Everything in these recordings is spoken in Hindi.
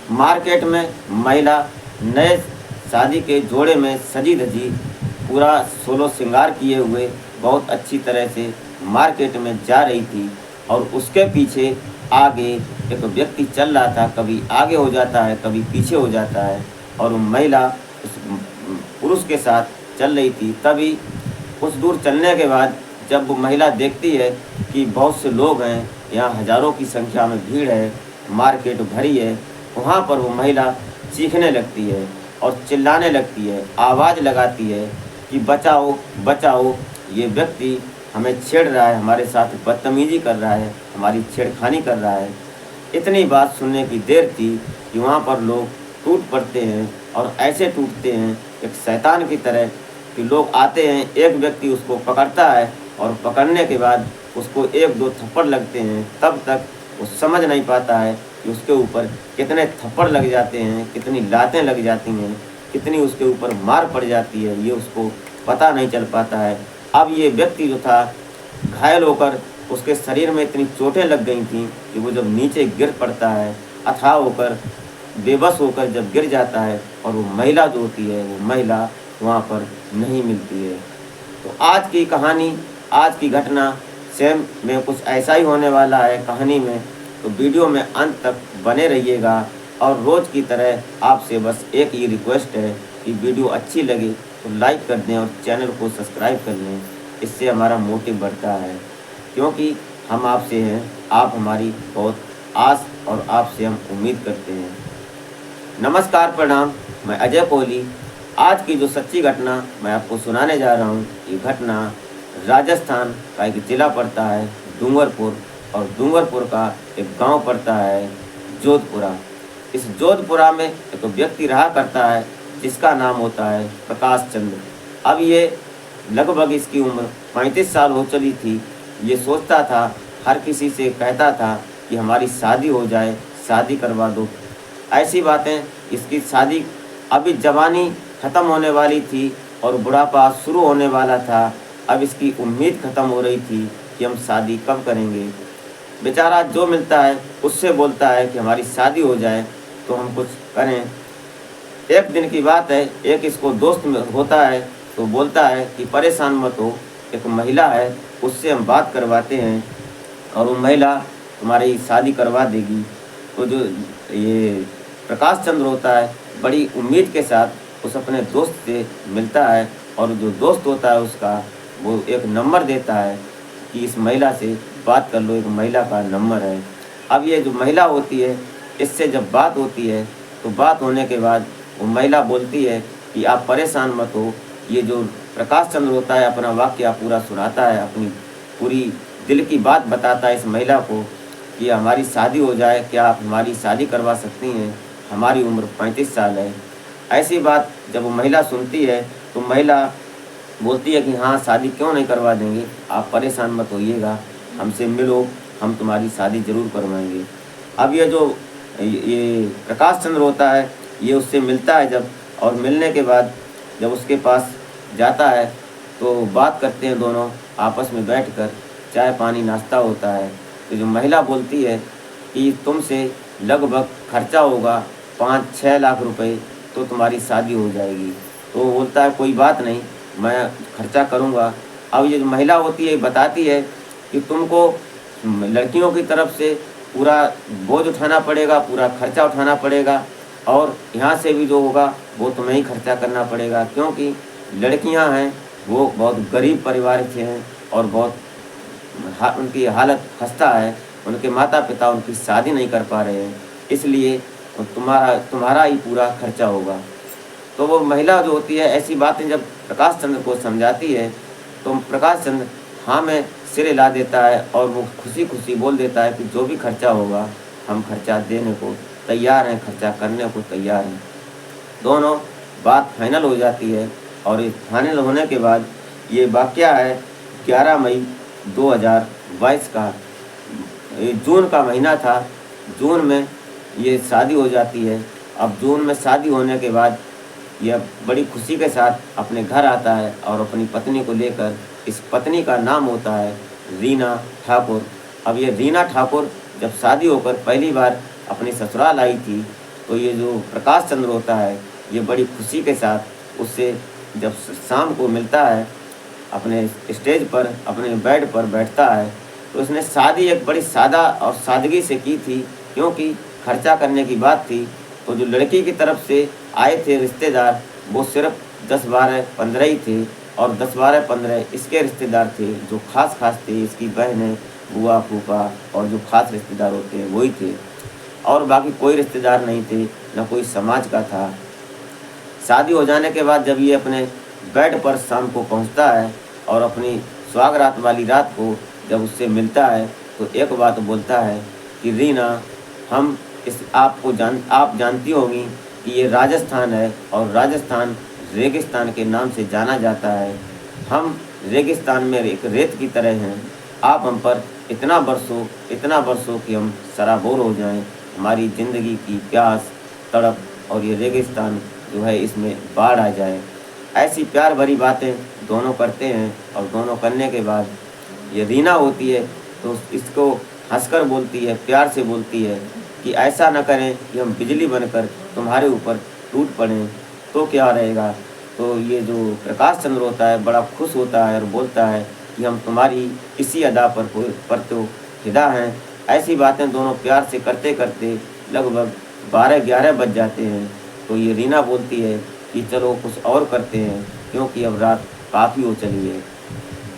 मार्केट में महिला नए शादी के जोड़े में सजी धजी पूरा सोलो श्रृंगार किए हुए बहुत अच्छी तरह से मार्केट में जा रही थी और उसके पीछे आगे एक व्यक्ति चल रहा था। कभी आगे हो जाता है, कभी पीछे हो जाता है और वो महिला उस पुरुष के साथ चल रही थी। तभी कुछ दूर चलने के बाद जब वो महिला देखती है कि बहुत से लोग हैं, यहाँ हज़ारों की संख्या में भीड़ है, मार्केट भरी है, वहाँ पर वो महिला चीखने लगती है और चिल्लाने लगती है, आवाज़ लगाती है कि बचाओ बचाओ, ये व्यक्ति हमें छेड़ रहा है, हमारे साथ बदतमीजी कर रहा है, हमारी छेड़खानी कर रहा है। इतनी बात सुनने की देर थी कि वहाँ पर लोग टूट पड़ते हैं और ऐसे टूटते हैं एक शैतान की तरह कि लोग आते हैं, एक व्यक्ति उसको पकड़ता है और पकड़ने के बाद उसको एक दो थप्पड़ लगते हैं। तब तक वो समझ नहीं पाता है कि उसके ऊपर कितने थप्पड़ लग जाते हैं, कितनी लातें लग जाती हैं, कितनी उसके ऊपर मार पड़ जाती है, ये उसको पता नहीं चल पाता है। अब ये व्यक्ति जो था घायल होकर उसके शरीर में इतनी चोटें लग गई थी कि वो जब नीचे गिर पड़ता है, अथाह होकर बेबस होकर जब गिर जाता है और वो महिला जो होती है वो महिला वहाँ पर नहीं मिलती है। तो आज की कहानी, आज की घटना सेम में कुछ ऐसा ही होने वाला है कहानी में। तो वीडियो में अंत तक बने रहिएगा और रोज़ की तरह आपसे बस एक ही रिक्वेस्ट है कि वीडियो अच्छी लगे तो लाइक कर दें और चैनल को सब्सक्राइब कर लें। इससे हमारा मोटिव बढ़ता है, क्योंकि हम आपसे हैं, आप हमारी बहुत आस और आपसे हम उम्मीद करते हैं। नमस्कार, प्रणाम, मैं अजय कोहली। आज की जो सच्ची घटना मैं आपको सुनाने जा रहा हूँ, ये घटना राजस्थान का एक ज़िला पड़ता है डूंगरपुर और डूंगरपुर का एक गांव पड़ता है जोधपुरा। इस जोधपुरा में एक व्यक्ति रहा करता है जिसका नाम होता है प्रकाश चंद्र। अब ये लगभग इसकी उम्र 35 साल हो चली थी। ये सोचता था, हर किसी से कहता था कि हमारी शादी हो जाए, शादी करवा दो। ऐसी बातें, इसकी शादी अभी जवानी ख़त्म होने वाली थी और बुढ़ापा शुरू होने वाला था। अब इसकी उम्मीद ख़त्म हो रही थी कि हम शादी कब करेंगे। बेचारा जो मिलता है उससे बोलता है कि हमारी शादी हो जाए तो हम कुछ करें। एक दिन की बात है, एक इसको दोस्त में होता है तो बोलता है कि परेशान मत हो, एक महिला है उससे हम बात करवाते हैं और वो महिला तुम्हारी शादी करवा देगी। तो जो ये प्रकाश चंद्र होता है बड़ी उम्मीद के साथ उस अपने दोस्त से मिलता है और जो दोस्त होता है उसका वो एक नंबर देता है कि इस महिला से बात कर लो, एक महिला का नंबर है। अब ये जो महिला होती है इससे जब बात होती है तो बात होने के बाद वो महिला बोलती है कि आप परेशान मत हो। ये जो प्रकाश चंद्र होता है अपना वाक़या पूरा सुनाता है, अपनी पूरी दिल की बात बताता है इस महिला को कि हमारी शादी हो जाए, क्या आप हमारी शादी करवा सकती हैं, हमारी उम्र 35 साल है। ऐसी बात जब वो महिला सुनती है तो महिला बोलती है कि हाँ, शादी क्यों नहीं करवा देंगे, आप परेशान मत होइएगा, हमसे मिलो, हम तुम्हारी शादी ज़रूर करवाएंगे। अब ये जो ये प्रकाश चंद्र होता है ये उससे मिलता है जब, और मिलने के बाद जब उसके पास जाता है तो बात करते हैं दोनों आपस में बैठकर, चाय पानी नाश्ता होता है। तो जो महिला बोलती है कि तुमसे लगभग खर्चा होगा 5-6 लाख रुपए, तो तुम्हारी शादी हो जाएगी। तो वो बोलता है कोई बात नहीं, मैं खर्चा करूँगा। अब ये जो महिला होती है बताती है कि तुमको लड़कियों की तरफ से पूरा बोझ उठाना पड़ेगा, पूरा खर्चा उठाना पड़ेगा और यहाँ से भी जो होगा वो तुम्हें ही खर्चा करना पड़ेगा, क्योंकि लड़कियाँ हैं वो बहुत गरीब परिवार से हैं और बहुत उनकी हालत खस्ता है, उनके माता पिता उनकी शादी नहीं कर पा रहे हैं, इसलिए तुम्हारा ही पूरा खर्चा होगा। तो वो महिला जो होती है ऐसी बातें जब प्रकाश चंद्र को समझाती है तो प्रकाश चंद्र हाँ में सिर हिला देता है और वो खुशी खुशी बोल देता है कि जो भी खर्चा होगा हम खर्चा देने को तैयार हैं, खर्चा करने को तैयार हैं। दोनों बात फाइनल हो जाती है और इस फाइनल होने के बाद ये वाक़या है 11 मई 2022 का। ये जून का महीना था, जून में ये शादी हो जाती है। अब जून में शादी होने के बाद यह बड़ी खुशी के साथ अपने घर आता है और अपनी पत्नी को लेकर, इस पत्नी का नाम होता है रीना ठाकुर। अब ये रीना ठाकुर जब शादी होकर पहली बार अपनी ससुराल आई थी तो ये जो प्रकाश चंद्र होता है ये बड़ी खुशी के साथ उससे जब शाम को मिलता है, अपने स्टेज पर अपने बेड पर बैठता है, तो उसने शादी एक बड़ी सादा और सादगी से की थी, क्योंकि खर्चा करने की बात थी। तो जो लड़की की तरफ से आए थे रिश्तेदार वो सिर्फ 10-12-15 ही थे, और 10-12-15 इसके रिश्तेदार थे जो खास थे, इसकी बहनें, बुआ, फूफा और जो खास रिश्तेदार होते हैं वही थे, और बाकी कोई रिश्तेदार नहीं थे, न कोई समाज का था। शादी हो जाने के बाद जब ये अपने बेड पर शाम को पहुंचता है और अपनी सुहागरात वाली रात को जब उससे मिलता है, तो एक बात बोलता है कि रीना, हम आप जानती होंगी कि ये राजस्थान है और राजस्थान रेगिस्तान के नाम से जाना जाता है। हम रेगिस्तान में एक रेत की तरह हैं। आप हम पर इतना बरसों कि हम सराबोर हो जाएं। हमारी ज़िंदगी की प्यास, तड़प और ये रेगिस्तान जो है इसमें बाढ़ आ जाए। ऐसी प्यार भरी बातें दोनों करते हैं, और दोनों करने के बाद ये रीना होती है तो इसको हंसकर बोलती है, प्यार से बोलती है कि ऐसा न करें कि हम बिजली बनकर तुम्हारे ऊपर टूट पड़ें, तो क्या रहेगा। तो ये जो प्रकाश चंद्र होता है बड़ा खुश होता है और बोलता है कि हम तुम्हारी इसी अदा पर तो फिदा हैं। ऐसी बातें दोनों प्यार से करते करते लगभग 12-11 बज जाते हैं। तो ये रीना बोलती है कि चलो कुछ और करते हैं, क्योंकि अब रात काफ़ी हो चली है।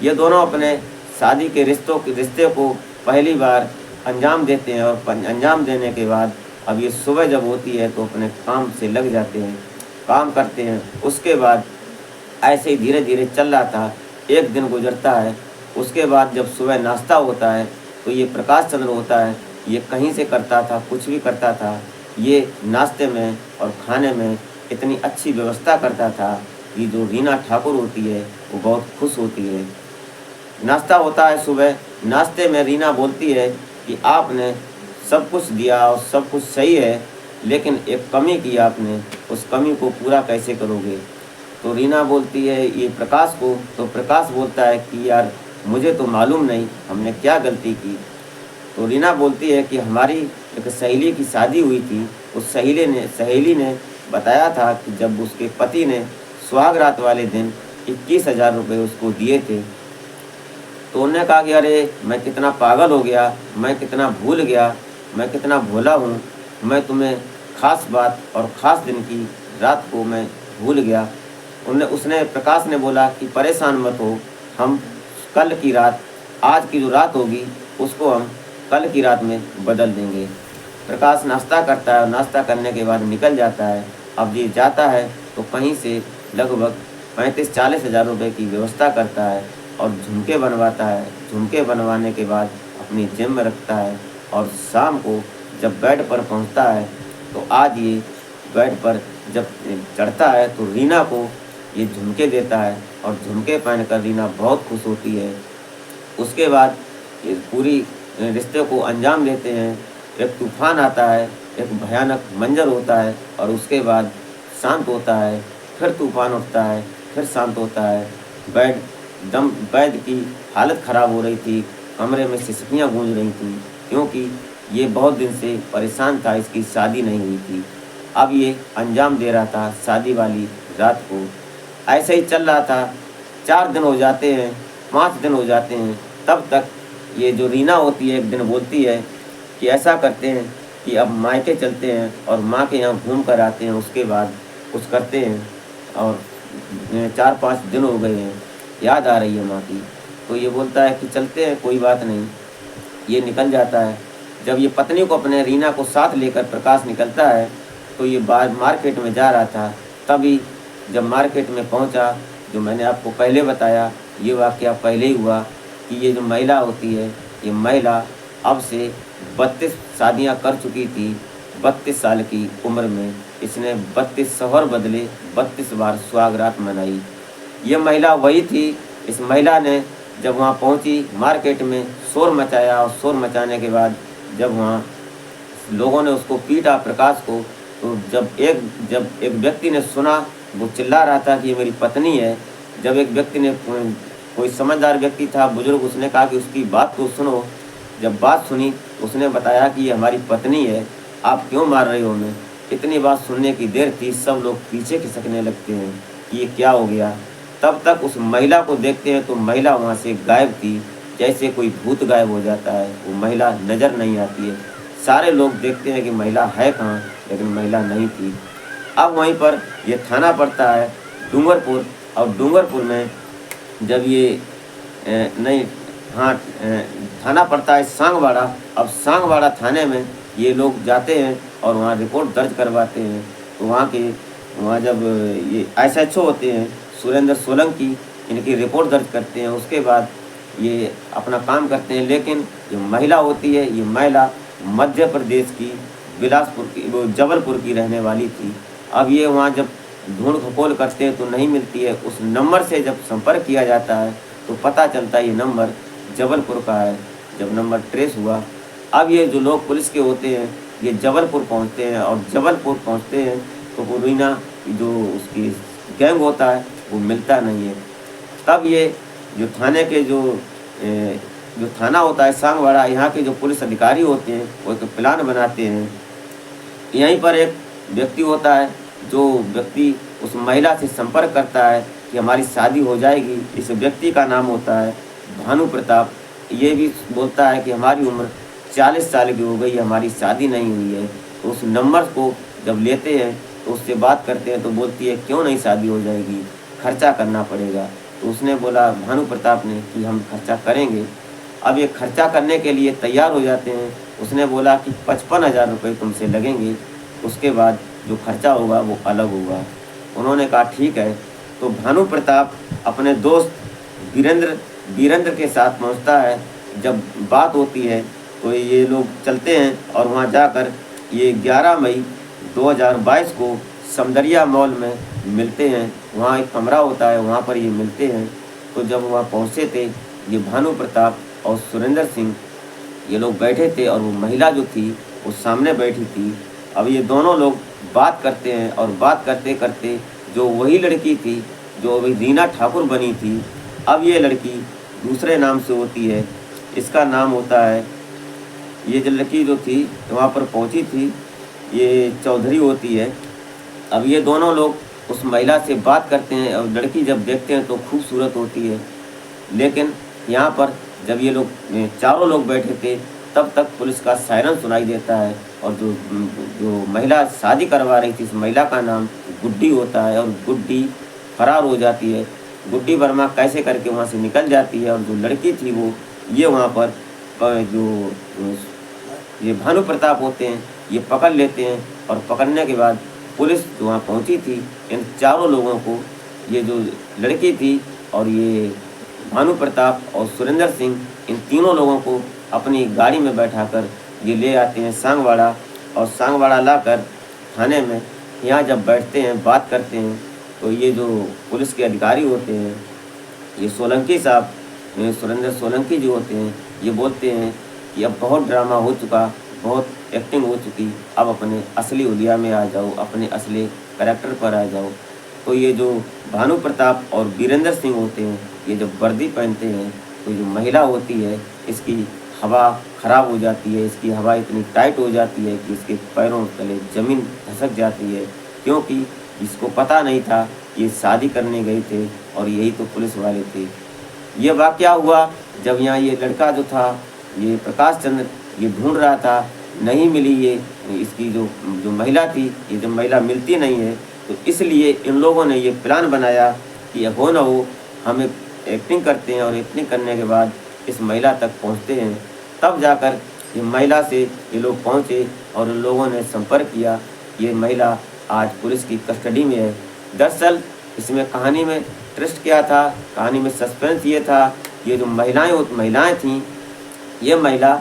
ये दोनों अपने शादी के रिश्ते को पहली बार अंजाम देते हैं, और अंजाम देने के बाद अब ये सुबह जब होती है तो अपने काम से लग जाते हैं, काम करते हैं। उसके बाद ऐसे ही धीरे धीरे चल रहा था, एक दिन गुजरता है। उसके बाद जब सुबह नाश्ता होता है तो ये प्रकाश चंद्र होता है, ये कहीं से करता था, कुछ भी करता था, ये नाश्ते में और खाने में इतनी अच्छी व्यवस्था करता था कि जो रीना ठाकुर होती है वो बहुत खुश होती है। नाश्ता होता है सुबह, नाश्ते में रीना बोलती है कि आपने सब कुछ दिया और सब कुछ सही है, लेकिन एक कमी की आपने, उस कमी को पूरा कैसे करोगे। तो रीना बोलती है ये प्रकाश को, तो प्रकाश बोलता है कि यार मुझे तो मालूम नहीं हमने क्या गलती की। तो रीना बोलती है कि हमारी एक सहेली की शादी हुई थी, उस सहेली ने बताया था कि जब उसके पति ने सुहागरात वाले दिन 21,000 रुपये उसको दिए थे, तो उन्होंने कहा कि अरे मैं कितना पागल हो गया, मैं कितना भूल गया, मैं कितना भोला हूँ, मैं तुम्हें ख़ास बात और ख़ास दिन की रात को मैं भूल गया। उसने प्रकाश ने बोला कि परेशान मत हो, हम कल की रात, आज की जो रात होगी उसको हम कल की रात में बदल देंगे। प्रकाश नाश्ता करता है, नाश्ता करने के बाद निकल जाता है। अब ये जाता है तो कहीं से लगभग 35-40 हज़ार रुपये की व्यवस्था करता है और झुमके बनवाता है। झुमके बनवाने के बाद अपनी जेब में रखता है, और शाम को जब बेड पर पहुंचता है तो आज ये बेड पर जब चढ़ता है तो रीना को ये झुमके देता है, और झुमके पहनकर रीना बहुत खुश होती है। उसके बाद ये पूरी रिश्ते को अंजाम देते हैं। एक तूफान आता है, एक भयानक मंजर होता है, और उसके बाद शांत होता है, फिर तूफान उठता है, फिर शांत होता है। बेड की हालत ख़राब हो रही थी, कमरे में सिसकियाँ गूंज रही थी, क्योंकि ये बहुत दिन से परेशान था, इसकी शादी नहीं हुई थी। अब ये अंजाम दे रहा था शादी वाली रात को। ऐसे ही चल रहा था, 4 दिन हो जाते हैं, 5 दिन हो जाते हैं, तब तक ये जो रीना होती है एक दिन बोलती है कि ऐसा करते हैं कि अब मायके चलते हैं और माँ के यहाँ घूम कर आते हैं, उसके बाद कुछ करते हैं। और 4-5 दिन हो गए हैं, याद आ रही है माँ की। तो ये बोलता है कि चलते हैं, कोई बात नहीं। ये निकल जाता है। जब ये पत्नी को, अपने रीना को साथ लेकर प्रकाश निकलता है, तो ये मार्केट में जा रहा था। तभी जब मार्केट में पहुंचा, जो मैंने आपको पहले बताया, ये वाक़या पहले ही हुआ कि ये जो महिला होती है, ये महिला अब से 32 शादियां कर चुकी थी। 32 साल की उम्र में इसने 32 शौहर बदले, 32 बार सुहागरात मनाई। ये महिला वही थी। इस महिला ने जब वहाँ पहुँची, मार्केट में शोर मचाया, और शोर मचाने के बाद जब वहाँ लोगों ने उसको पीटा, प्रकाश को, तो जब एक व्यक्ति ने सुना, वो चिल्ला रहा था कि ये मेरी पत्नी है। जब एक व्यक्ति ने, कोई समझदार व्यक्ति था, बुजुर्ग, उसने कहा कि उसकी बात को सुनो। जब बात सुनी, उसने बताया कि ये हमारी पत्नी है, आप क्यों मार रहे हो हमें। इतनी बात सुनने की देर थी, सब लोग पीछे खिसकने लगते हैं कि ये क्या हो गया। तब तक उस महिला को देखते हैं तो महिला वहाँ से गायब थी, जैसे कोई भूत गायब हो जाता है। वो महिला नज़र नहीं आती है। सारे लोग देखते हैं कि महिला है कहाँ, लेकिन महिला नहीं थी। अब वहीं पर ये थाना पड़ता है डूंगरपुर, और डूंगरपुर में जब ये नहीं हाँ थाना पड़ता है सांगवाड़ा। अब सांगवाड़ा थाने में ये लोग जाते हैं और वहाँ रिपोर्ट दर्ज करवाते हैं। तो वहाँ जब ये SHO होते हैं सुरेंद्र सोलंकी, इनकी रिपोर्ट दर्ज करते हैं। उसके बाद ये अपना काम करते हैं। लेकिन जो महिला होती है, ये महिला मध्य प्रदेश की बिलासपुर की, वो जबलपुर की रहने वाली थी। अब ये वहाँ जब ढूंढ खपोल करते हैं तो नहीं मिलती है। उस नंबर से जब संपर्क किया जाता है तो पता चलता है ये नंबर जबलपुर का है। जब नंबर ट्रेस हुआ, अब ये जो लोग पुलिस के होते हैं ये जबलपुर पहुंचते हैं, और जबलपुर पहुंचते हैं तो वो रीना जो उसकी गैंग होता है वो मिलता नहीं है। तब ये जो थाने के जो थाना होता है सांगवाड़ा, यहाँ के जो पुलिस अधिकारी होते हैं वो एक प्लान बनाते हैं। यहीं पर एक व्यक्ति होता है, जो व्यक्ति उस महिला से संपर्क करता है कि हमारी शादी हो जाएगी। इस व्यक्ति का नाम होता है भानु प्रताप। ये भी बोलता है कि हमारी उम्र 40 साल की हो गई, हमारी शादी नहीं हुई है। तो उस नंबर को जब लेते हैं तो उससे बात करते हैं तो बोलती है क्यों नहीं शादी हो जाएगी, खर्चा करना पड़ेगा। तो उसने बोला, भानु प्रताप ने, कि हम खर्चा करेंगे। अब ये खर्चा करने के लिए तैयार हो जाते हैं। उसने बोला कि 55,000 रुपये तुमसे लगेंगे, उसके बाद जो खर्चा होगा वो अलग होगा। उन्होंने कहा ठीक है। तो भानु प्रताप अपने दोस्त वीरेंद्र के साथ पहुंचता है। जब बात होती है तो ये लोग चलते हैं और वहां जाकर ये 11 मई 2022 को समदरिया मॉल में मिलते हैं। वहाँ एक कमरा होता है, वहाँ पर ये मिलते हैं। तो जब वहाँ पहुँचे थे, ये भानु प्रताप और सुरेंद्र सिंह ये लोग बैठे थे, और वो महिला जो थी वो सामने बैठी थी। अब ये दोनों लोग बात करते हैं, और बात करते करते जो वही लड़की थी जो अभी रीना ठाकुर बनी थी, अब ये लड़की दूसरे नाम से होती है। इसका नाम होता है, ये जो लड़की जो थी वहाँ पर पहुँची थी, ये चौधरी होती है। अब ये दोनों लोग उस महिला से बात करते हैं, और लड़की जब देखते हैं तो खूबसूरत होती है। लेकिन यहाँ पर जब ये लोग चारों लोग बैठे थे, तब तक पुलिस का सायरन सुनाई देता है, और जो महिला शादी करवा रही थी, इस महिला का नाम गुड्डी होता है, और गुड्डी फरार हो जाती है। गुड्डी वर्मा कैसे करके वहाँ से निकल जाती है, और जो लड़की थी वो ये वहाँ पर जो ये भानु प्रताप होते हैं ये पकड़ लेते हैं। और पकड़ने के बाद पुलिस जो वहाँ पहुँची थी, इन चारों लोगों को, ये जो लड़की थी और ये भानु प्रताप और सुरेंद्र सिंह, इन तीनों लोगों को अपनी गाड़ी में बैठाकर ये ले आते हैं सांगवाड़ा, और सांगवाड़ा लाकर थाने में यहाँ जब बैठते हैं, बात करते हैं, तो ये जो पुलिस के अधिकारी होते हैं, ये सोलंकी साहब, सुरेंद्र सोलंकी जो होते हैं, ये बोलते हैं कि अब बहुत ड्रामा हो चुका, बहुत एक्टिंग हो चुकी, अब अपने असली हुलिया में आ जाओ, अपने असली कैरेक्टर पर आ जाओ। तो ये जो भानु प्रताप और वीरेंद्र सिंह होते हैं, ये जब वर्दी पहनते हैं तो जो महिला होती है इसकी हवा ख़राब हो जाती है, इसकी हवा इतनी टाइट हो जाती है कि इसके पैरों तले ज़मीन धसक जाती है, क्योंकि इसको पता नहीं था ये शादी करने गए थे और यही तो पुलिस वाले थे। ये वाक़या हुआ जब यहाँ ये लड़का जो था, ये प्रकाश चंद्र, ये ढूंढ रहा था, नहीं मिली ये इसकी जो महिला थी, ये जब महिला मिलती नहीं है तो इसलिए इन लोगों ने ये प्लान बनाया कि हो न हो हम एक्टिंग करते हैं, और एक्टिंग करने के बाद इस महिला तक पहुंचते हैं। तब जाकर ये महिला से ये लोग पहुंचे और इन लोगों ने संपर्क किया। ये महिला आज पुलिस की कस्टडी में है। दरअसल इसमें कहानी में ट्विस्ट क्या था, कहानी में सस्पेंस ये था, ये जो महिलाएं थीं, ये महिला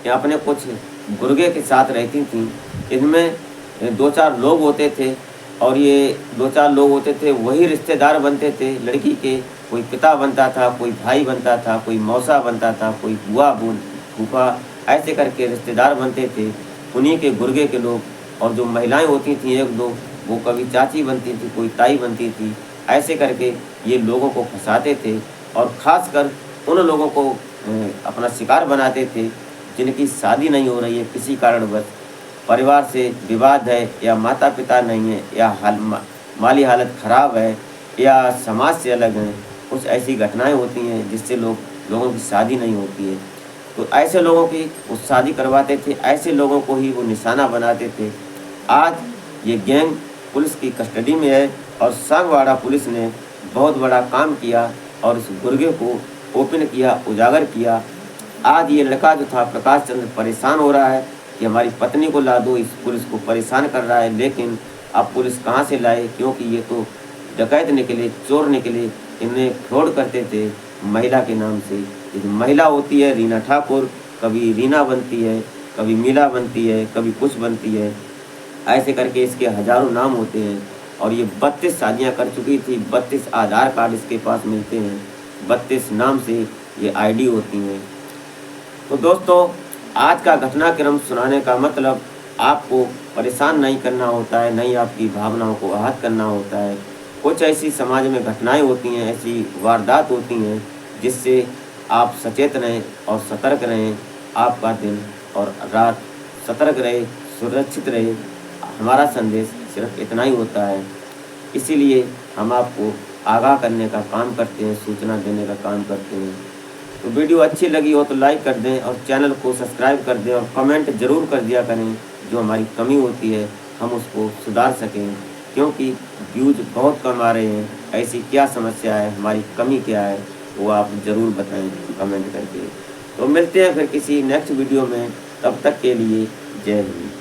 अपने कुछ गुर्गे के साथ रहती थीं। इनमें 2-4 लोग होते थे, और ये 2-4 लोग होते थे वही रिश्तेदार बनते थे लड़की के। कोई पिता बनता था, कोई भाई बनता था, कोई मौसा बनता था, कोई बुआ फूफा, ऐसे करके रिश्तेदार बनते थे, उन्हीं के गुर्गे के लोग। और जो महिलाएं होती थीं 1-2, वो कभी चाची बनती थी, कोई ताई बनती थी, ऐसे करके ये लोगों को फंसाते थे, और ख़ासकर उन लोगों को अपना शिकार बनाते थे जिनकी शादी नहीं हो रही है किसी कारणवश। परिवार से विवाद है, या माता पिता नहीं है, या माली हालत ख़राब है, या समाज से अलग हैं, कुछ ऐसी घटनाएं होती हैं जिससे लोगों की शादी नहीं होती है। तो ऐसे लोगों की वो शादी करवाते थे, ऐसे लोगों को ही वो निशाना बनाते थे। आज ये गैंग पुलिस की कस्टडी में है और सांगवाड़ा पुलिस ने बहुत बड़ा काम किया और इस गुर्गे को ओपन किया, उजागर किया। आज ये लड़का जो था प्रकाश चंद्र परेशान हो रहा है कि हमारी पत्नी को ला दो, इस पुलिस को परेशान कर रहा है, लेकिन अब पुलिस कहाँ से लाए, क्योंकि ये तो डकैत निकले, चोर निकले, इन्हें फ्रॉड करते थे महिला के नाम से। ये महिला होती है रीना ठाकुर, कभी रीना बनती है, कभी मीला बनती है, कभी कुछ बनती है, ऐसे करके इसके हज़ारों नाम होते हैं। और ये 32 शादियाँ कर चुकी थी, 32 आधार कार्ड इसके पास मिलते हैं, 32 नाम से ये आईडी होती हैं। तो दोस्तों, आज का घटनाक्रम सुनाने का मतलब आपको परेशान नहीं करना होता है, नहीं आपकी भावनाओं को आहत करना होता है। कुछ ऐसी समाज में घटनाएं होती हैं, ऐसी वारदात होती हैं जिससे आप सचेत रहें और सतर्क रहें। आपका दिन और रात सतर्क रहे, सुरक्षित रहे। हमारा संदेश सिर्फ इतना ही होता है, इसीलिए हम आपको आगाह करने का काम करते हैं, सूचना देने का काम करते हैं। तो वीडियो अच्छी लगी हो तो लाइक कर दें और चैनल को सब्सक्राइब कर दें और कमेंट ज़रूर कर दिया करें। जो हमारी कमी होती है हम उसको सुधार सकें, क्योंकि व्यूज़ बहुत कम आ रहे हैं। ऐसी क्या समस्या है, हमारी कमी क्या है, वो आप ज़रूर बताएं कमेंट करके। तो मिलते हैं फिर किसी नेक्स्ट वीडियो में, तब तक के लिए जय हिंद।